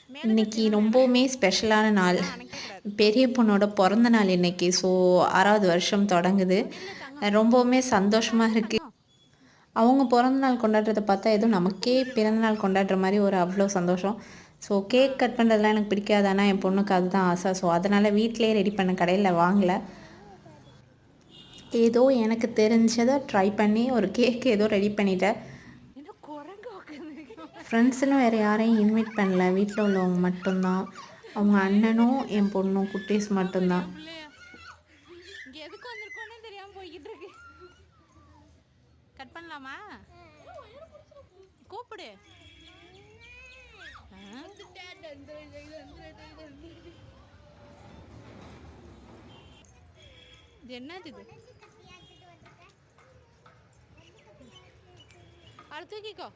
இன்னைக்கு ரொம்பவுமே ஸ்பெஷலான நாள். பெரிய பொண்ணோட பிறந்த நாள் இன்னைக்கு. ஸோ 6வது வருஷம் தொடங்குது. ரொம்பவுமே சந்தோஷமாக இருக்குது. அவங்க பிறந்த நாள் கொண்டாடுறத பார்த்தா ஏதோ நமக்கே பிறந்த நாள் கொண்டாடுற மாதிரி ஒரு அவ்வளோ சந்தோஷம். ஸோ கேக் கட் பண்ணுறதுலாம் எனக்கு பிடிக்காது. ஆனால் என் பொண்ணுக்கு அதுதான் ஆசை. ஸோ அதனால் வீட்டிலேயே ரெடி பண்ண, கடையில் வாங்கலை. ஏதோ எனக்கு தெரிஞ்சதை ட்ரை பண்ணி ஒரு கேக் ஏதோ ரெடி பண்ணிட்டேன். ஃப்ரெண்ட்ஸுன்னு வேறு யாரையும் இன்வைட் பண்ணல. வீட்டில் உள்ளவங்க மட்டும்தான். அவங்க அண்ணனும் என் பொண்ணும் குட்டீஸ் மட்டும்தான். இங்கே எதுக்கு வந்திருக்கோன்னே தெரியாமல் போய்கிட்டு இருக்கு. கட் பண்ணலாமா? கூப்பிடு. இது என்னது இது? அடுத்து தூக்கிக்கோ.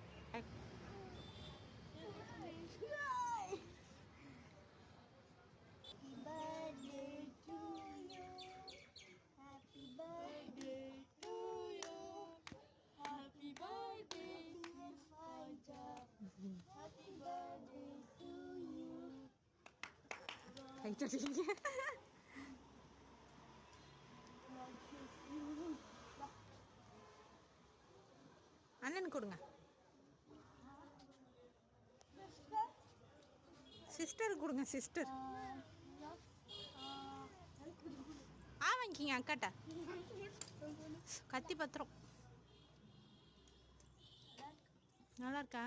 அண்ணனுக்கு கொடுங்க. சிஸ்டருக்கு கொடுங்க. சிஸ்டர் வாங்கிக்கிங்க. அக்காட்ட கத்தி பத்திரம். நல்லா இருக்கா?